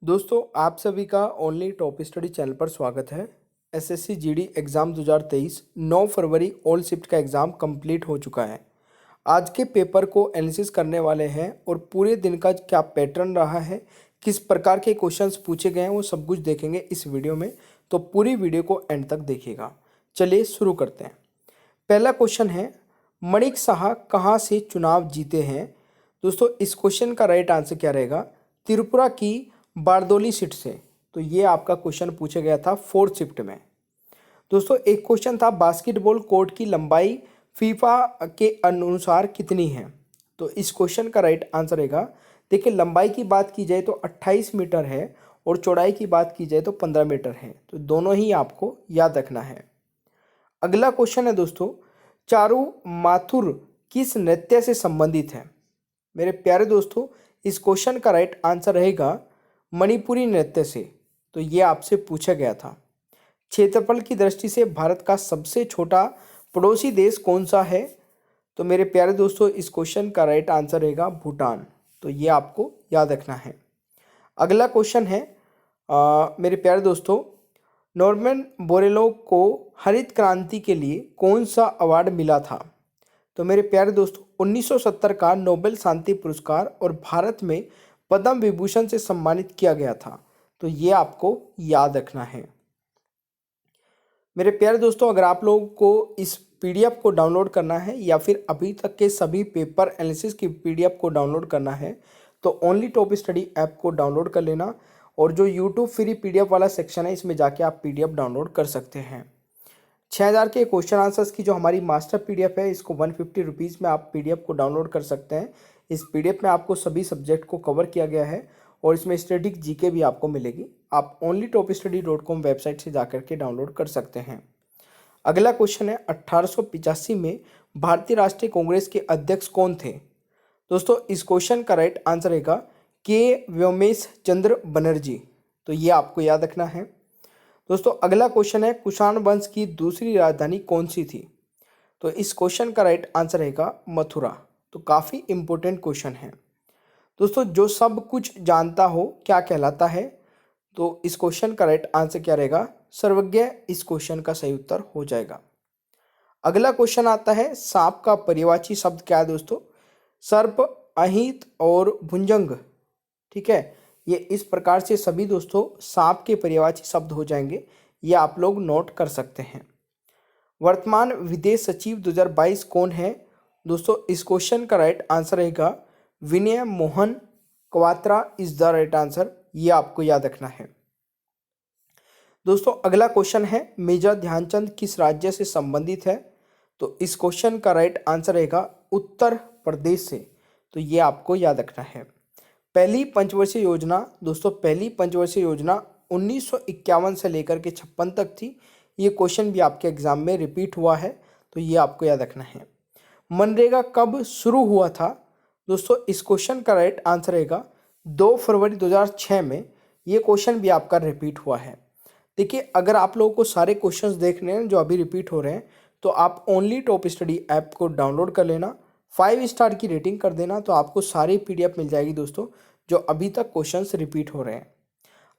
दोस्तों आप सभी का ओनली टॉप स्टडी चैनल पर स्वागत है। एसएससी जीडी एग्ज़ाम 2023 9 फरवरी ऑल शिफ्ट का एग्ज़ाम कंप्लीट हो चुका है। आज के पेपर को एनालिसिस करने वाले हैं और पूरे दिन का क्या पैटर्न रहा है, किस प्रकार के क्वेश्चंस पूछे गए हैं, वो सब कुछ देखेंगे इस वीडियो में। तो पूरी वीडियो को एंड तक देखिएगा। चलिए शुरू करते हैं। पहला क्वेश्चन है, मणिक साहा कहाँ से चुनाव जीते हैं। दोस्तों इस क्वेश्चन का राइट आंसर क्या रहेगा, त्रिपुरा की बारदोली सीट से। तो ये आपका क्वेश्चन पूछा गया था फोर्थ शिफ्ट में। दोस्तों एक क्वेश्चन था, बास्केटबॉल कोर्ट की लंबाई फीफा के अनुसार कितनी है। तो इस क्वेश्चन का राइट आंसर रहेगा, देखिए लंबाई की बात की जाए तो 28 मीटर है और चौड़ाई की बात की जाए तो 15 मीटर है। तो दोनों ही आपको याद रखना है। अगला क्वेश्चन है दोस्तों, चारू माथुर किस नृत्य से संबंधित है। मेरे प्यारे दोस्तों इस क्वेश्चन का राइट आंसर रहेगा मणिपुरी नृत्य से। तो ये आपसे पूछा गया था। क्षेत्रफल की दृष्टि से भारत का सबसे छोटा पड़ोसी देश कौन सा है। तो मेरे प्यारे दोस्तों इस क्वेश्चन का राइट आंसर रहेगा भूटान। तो ये आपको याद रखना है। अगला क्वेश्चन है मेरे प्यारे दोस्तों, नॉर्मन बोरेलो को हरित क्रांति के लिए कौन सा अवार्ड मिला था। तो मेरे प्यारे दोस्तों 1970 का नोबेल शांति पुरस्कार और भारत में पद्म विभूषण से सम्मानित किया गया था। तो ये आपको याद रखना है। मेरे प्यारे दोस्तों अगर आप लोगों को इस पीडीएफ को डाउनलोड करना है या फिर अभी तक के सभी पेपर एनालिसिस की पीडीएफ को डाउनलोड करना है तो ओनली टॉप स्टडी ऐप को डाउनलोड कर लेना, और जो यूट्यूब फ्री पीडीएफ वाला सेक्शन है इसमें जाके आप पीडीएफ डाउनलोड कर सकते हैं। 6000 के क्वेश्चन आंसर्स की जो हमारी मास्टर पीडीएफ है इसको 150 रुपीज़ में आप पीडीएफ को डाउनलोड कर सकते हैं। इस पीडीएफ में आपको सभी सब्जेक्ट को कवर किया गया है और इसमें स्टैटिक जीके भी आपको मिलेगी। आप onlytopstudy.com वेबसाइट से जाकर के डाउनलोड कर सकते हैं। अगला क्वेश्चन है, 1885 में भारतीय राष्ट्रीय कांग्रेस के अध्यक्ष कौन थे। दोस्तों इस क्वेश्चन का राइट आंसर रहेगा के व्योमेश चंद्र बनर्जी। तो ये आपको याद रखना है। दोस्तों अगला क्वेश्चन है, कुषाण वंश की दूसरी राजधानी कौन सी थी। तो इस क्वेश्चन का राइट आंसर रहेगा मथुरा। तो काफ़ी इंपॉर्टेंट क्वेश्चन है। दोस्तों जो सब कुछ जानता हो क्या कहलाता है। तो इस क्वेश्चन का राइट आंसर क्या रहेगा, सर्वज्ञ इस क्वेश्चन का सही उत्तर हो जाएगा। अगला क्वेश्चन आता है, सांप का पर्यायवाची शब्द क्या है दोस्तों। सर्प, अहित और भुजंग। ठीक है, ये इस प्रकार से सभी दोस्तों सांप के पर्यायवाची शब्द हो जाएंगे। ये आप लोग नोट कर सकते हैं। वर्तमान विदेश सचिव 2022 कौन है। दोस्तों इस क्वेश्चन का राइट आंसर रहेगा Vinay Mohan Kwatra is the right answer. ये आपको याद रखना है। दोस्तों अगला क्वेश्चन है, मेजर ध्यानचंद किस राज्य से संबंधित है। तो इस क्वेश्चन का राइट आंसर रहेगा उत्तर प्रदेश से। तो ये आपको याद रखना है। पहली पंचवर्षीय योजना, दोस्तों पहली पंचवर्षीय योजना 1951 से लेकर के 56 तक थी। ये क्वेश्चन भी आपके एग्जाम में रिपीट हुआ है। तो ये आपको याद रखना है। मनरेगा कब शुरू हुआ था। दोस्तों इस क्वेश्चन का राइट आंसर रहेगा 2 फरवरी 2006 में। ये क्वेश्चन भी आपका रिपीट हुआ है। देखिए अगर आप लोगों को सारे क्वेश्चंस देखने हैं जो अभी रिपीट हो रहे हैं तो आप ओनली टॉप स्टडी ऐप को डाउनलोड कर लेना, 5 स्टार की रेटिंग कर देना, तो आपको सारी पीडीएफ मिल जाएगी दोस्तों जो अभी तक क्वेश्चंस रिपीट हो रहे हैं।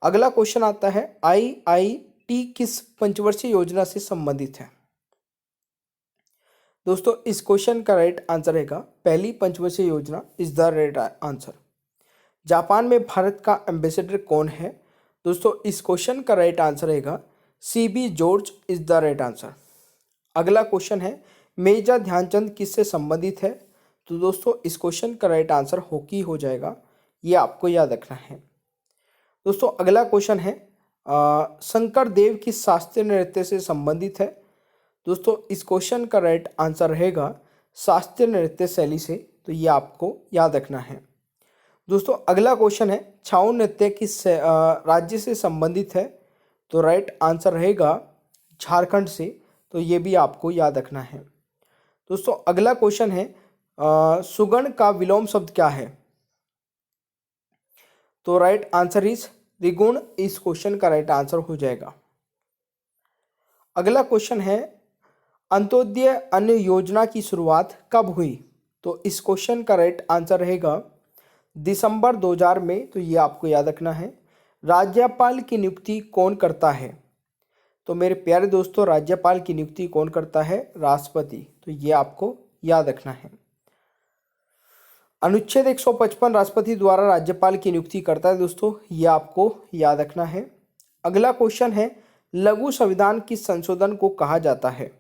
अगला क्वेश्चन आता है, आईआईटी किस पंचवर्षीय योजना से संबंधित है। दोस्तों इस क्वेश्चन का राइट आंसर रहेगा पहली पंचवर्षीय योजना is the right answer. Japan में भारत का एम्बेसडर कौन है। दोस्तों इस क्वेश्चन का राइट आंसर रहेगा CB George is the right answer. अगला क्वेश्चन है, मेजर ध्यानचंद किससे संबंधित है। तो दोस्तों इस क्वेश्चन का राइट आंसर हॉकी हो जाएगा। ये आपको याद रखना है। दोस्तों अगला क्वेश्चन है, शंकर देव किस शास्त्रीय नृत्य से संबंधित है। दोस्तों इस क्वेश्चन का राइट आंसर रहेगा शास्त्रीय नृत्य शैली से। तो ये आपको याद रखना है। दोस्तों अगला क्वेश्चन है, छाऊ नृत्य किस राज्य से संबंधित है। तो राइट आंसर रहेगा झारखंड से। तो ये भी आपको याद रखना है। दोस्तों अगला क्वेश्चन है, सुगण का विलोम शब्द क्या है। तो राइट आंसर इज त्रिगुण। इस क्वेश्चन का राइट आंसर हो जाएगा। अगला क्वेश्चन है, अंत्योदय अन्न योजना की शुरुआत कब हुई। तो इस क्वेश्चन का राइट आंसर रहेगा दिसंबर 2000 में। तो ये आपको याद रखना है। राज्यपाल की नियुक्ति कौन करता है? तो मेरे प्यारे दोस्तों, राज्यपाल की नियुक्ति कौन करता है? राष्ट्रपति। तो ये आपको याद रखना है। अनुच्छेद 155 राष्ट्रपति द्वारा राज्यपाल की नियुक्ति करता है दोस्तों, ये आपको याद रखना है। अगला क्वेश्चन है, लघु संविधान किस संशोधन को कहा जाता है?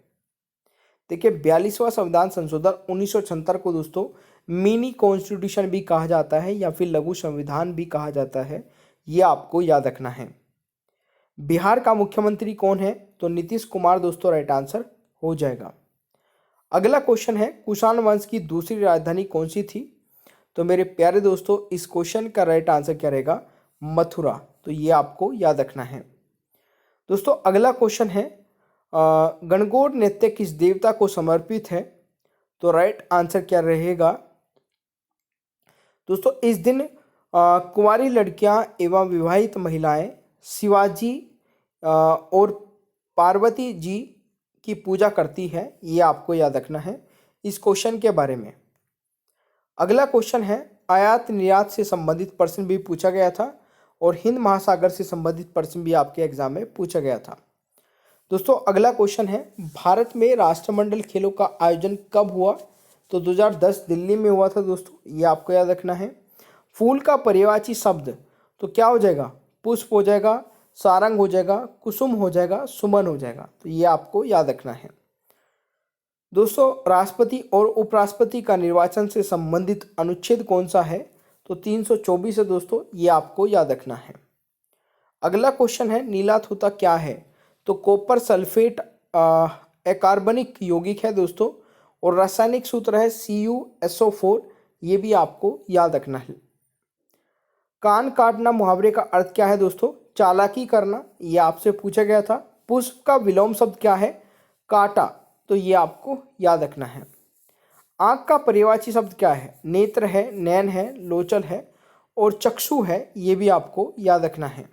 देखिए, 42वां संविधान संशोधन 1976 को दोस्तों मिनी कॉन्स्टिट्यूशन भी कहा जाता है या फिर लघु संविधान भी कहा जाता है, ये आपको याद रखना है। बिहार का मुख्यमंत्री कौन है? तो नीतीश कुमार दोस्तों राइट आंसर हो जाएगा। अगला क्वेश्चन है, कुषाण वंश की दूसरी राजधानी कौन सी थी? तो मेरे प्यारे दोस्तों, इस क्वेश्चन का राइट आंसर क्या रहेगा? मथुरा। तो ये आपको याद रखना है। दोस्तों अगला क्वेश्चन है, गणगौर नृत्य किस देवता को समर्पित है? तो राइट आंसर क्या रहेगा? दोस्तों इस दिन कुंवारी लड़कियां एवं विवाहित महिलाएं शिवाजी और पार्वती जी की पूजा करती है, ये आपको याद रखना है इस क्वेश्चन के बारे में। अगला क्वेश्चन है, आयात निर्यात से संबंधित प्रश्न भी पूछा गया था और हिंद महासागर से संबंधित प्रश्न भी आपके एग्जाम में पूछा गया था। दोस्तों अगला क्वेश्चन है, भारत में राष्ट्रमंडल खेलों का आयोजन कब हुआ? तो 2010 दिल्ली में हुआ था दोस्तों, ये आपको याद रखना है। फूल का पर्यायवाची शब्द तो क्या हो जाएगा? पुष्प हो जाएगा, सारंग हो जाएगा, कुसुम हो जाएगा, सुमन हो जाएगा। तो ये आपको याद रखना है। दोस्तों राष्ट्रपति और उपराष्ट्रपति का निर्वाचन से संबंधित अनुच्छेद कौन सा है? तो 324 है दोस्तों, ये आपको याद रखना है। अगला क्वेश्चन है, नीला धूता क्या है? तो कॉपर सल्फेट अकार्बनिक यौगिक है दोस्तों, और रासायनिक सूत्र है CuSO4, ये भी आपको याद रखना है। कान काटना मुहावरे का अर्थ क्या है दोस्तों? चालाकी करना, ये आपसे पूछा गया था। पुष्प का विलोम शब्द क्या है? काटा। तो ये आपको याद रखना है। आंख का पर्यायवाची शब्द क्या है? नेत्र है, नैन है, लोचल है और चक्षु है, ये भी आपको याद रखना है।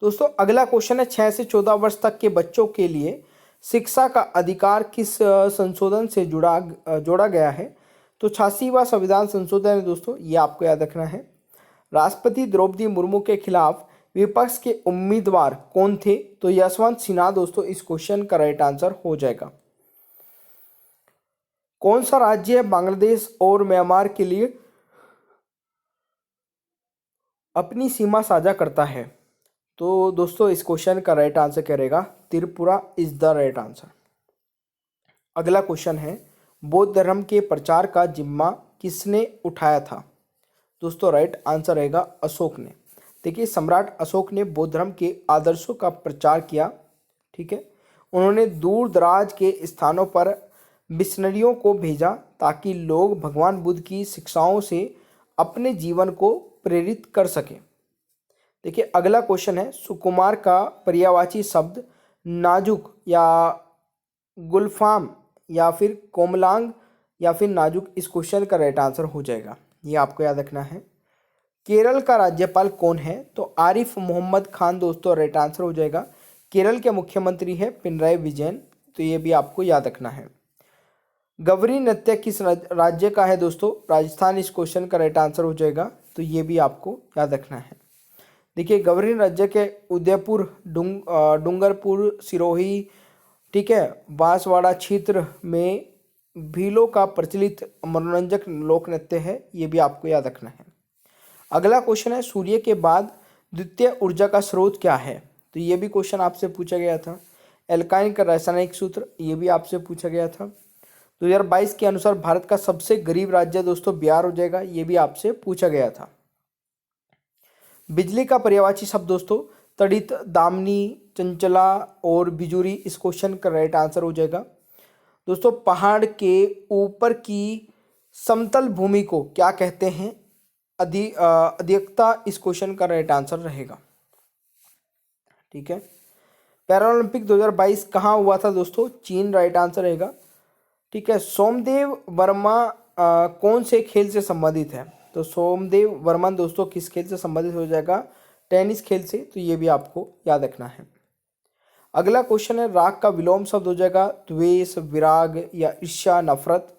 दोस्तों अगला क्वेश्चन है, 6 से 14 वर्ष तक के बच्चों के लिए शिक्षा का अधिकार किस संशोधन से जोड़ा गया है? तो 86वां संविधान संशोधन है दोस्तों, ये आपको याद रखना है। राष्ट्रपति द्रौपदी मुर्मू के खिलाफ विपक्ष के उम्मीदवार कौन थे? तो यशवंत सिन्हा दोस्तों इस क्वेश्चन का राइट आंसर हो जाएगा। कौन सा राज्य बांग्लादेश और म्यांमार के लिए अपनी सीमा साझा करता है? तो दोस्तों इस क्वेश्चन का राइट आंसर क्या रहेगा? Tripura is the right answer. अगला क्वेश्चन है, बौद्ध धर्म के प्रचार का जिम्मा किसने उठाया था? दोस्तों राइट आंसर रहेगा अशोक ने। देखिए, सम्राट अशोक ने बौद्ध धर्म के आदर्शों का प्रचार किया, ठीक है। उन्होंने दूर दराज के स्थानों पर मिशनरियों को भेजा ताकि लोग भगवान बुद्ध की शिक्षाओं से अपने जीवन को प्रेरित कर सकें। देखिए अगला क्वेश्चन है, सुकुमार का पर्यायवाची शब्द नाजुक या गुलफाम या फिर कोमलांग या फिर नाजुक, इस क्वेश्चन का राइट आंसर हो जाएगा, ये आपको याद रखना है। केरल का राज्यपाल कौन है? तो आरिफ मोहम्मद खान दोस्तों राइट आंसर हो जाएगा। केरल के मुख्यमंत्री है पिनराई विजयन, तो ये भी आपको याद रखना है। गवरी नृत्य किस राज्य का है दोस्तों? राजस्थान, इस क्वेश्चन का राइट आंसर हो जाएगा, तो ये भी आपको याद रखना है। देखिए गवरी राज्य के उदयपुर, डूंगरपुर, सिरोही, ठीक है, बांसवाड़ा क्षेत्र में भीलों का प्रचलित मनोरंजक लोक नृत्य है, ये भी आपको याद रखना है। अगला क्वेश्चन है, सूर्य के बाद द्वितीय ऊर्जा का स्रोत क्या है? तो ये भी क्वेश्चन आपसे पूछा गया था। एल्काइन का रासायनिक सूत्र, ये भी आपसे पूछा गया था। 2022 के अनुसार भारत का सबसे गरीब राज्य दोस्तों बिहार हो जाएगा, ये भी आपसे पूछा गया था। बिजली का पर्यायवाची शब्द दोस्तों तड़ित, दामिनी, चंचला और बिजुरी, इस क्वेश्चन का राइट आंसर हो जाएगा। दोस्तों पहाड़ के ऊपर की समतल भूमि को क्या कहते हैं? अधिकता, इस क्वेश्चन का राइट आंसर रहेगा, ठीक है। पैरालंपिक 2022 कहाँ हुआ था दोस्तों? चीन, राइट आंसर रहेगा, ठीक है। सोमदेव वर्मा कौन से खेल से संबंधित है? तो सोमदेव वर्मन दोस्तों किस खेल से संबंधित हो जाएगा? टेनिस खेल से, तो ये भी आपको याद रखना है। अगला क्वेश्चन है, राग का विलोम शब्द हो जाएगा द्वेष, विराग या ईर्ष्या, नफरत।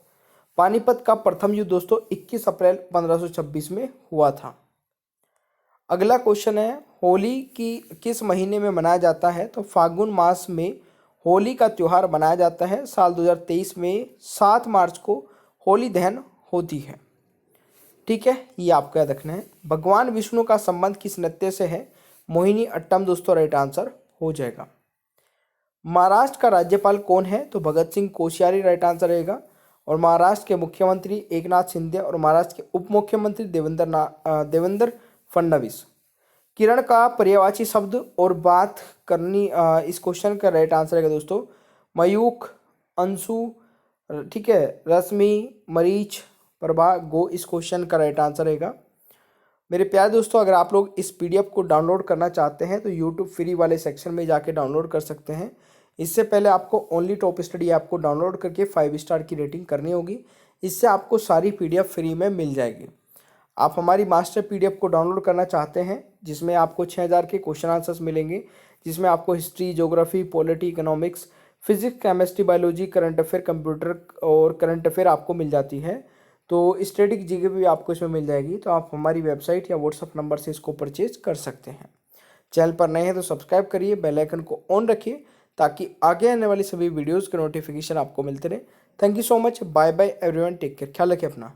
पानीपत का प्रथम युद्ध दोस्तों 21 अप्रैल 1526 में हुआ था। अगला क्वेश्चन है, होली की किस महीने में मनाया जाता है? तो फाल्गुन मास में होली का त्यौहार मनाया जाता है। साल 2023 में 7 मार्च को होली दहन होती है। ठीक है, ये आपको याद रखना है। भगवान विष्णु का संबंध किस नृत्य से है? मोहिनी अट्टम दोस्तों राइट आंसर हो जाएगा। महाराष्ट्र का राज्यपाल कौन है? तो भगत सिंह कोश्यारी राइट आंसर रहेगा। और महाराष्ट्र के मुख्यमंत्री एकनाथ शिंदे और महाराष्ट्र के उप मुख्यमंत्री देवेंद्र फडणवीस। किरण का पर्यायवाची शब्द और बात करनी, इस क्वेश्चन का राइट आंसर है दोस्तों मयूख, अंशु, ठीक है, रश्मि, मरीच, प्रभा, गो, इस क्वेश्चन का राइट आंसर रहेगा। मेरे प्यारे दोस्तों, अगर आप लोग इस पीडीएफ को डाउनलोड करना चाहते हैं तो यूट्यूब फ्री वाले सेक्शन में जाके डाउनलोड कर सकते हैं। इससे पहले आपको ओनली टॉप स्टडी ऐप को डाउनलोड करके 5 स्टार की रेटिंग करनी होगी। इससे आपको सारी पीडीएफ फ्री में मिल जाएगी। आप हमारी मास्टर पीडीएफ को डाउनलोड करना चाहते हैं जिसमें आपको 6000 के क्वेश्चन आंसर्स मिलेंगे, जिसमें आपको history, geography, polity, economics, physics, chemistry, biology, current affair, computer और करंट अफेयर आपको मिल जाती है। तो स्टैटिक जीके भी आपको इसमें मिल जाएगी। तो आप हमारी वेबसाइट या व्हाट्सअप नंबर से इसको परचेज कर सकते हैं। चैनल पर नए हैं तो सब्सक्राइब करिए, बेल आइकन को ऑन रखिए ताकि आगे आने वाली सभी वीडियोज़ के नोटिफिकेशन आपको मिलते रहे। Thank you so much, bye bye everyone, take care, ख्याल रखिए अपना।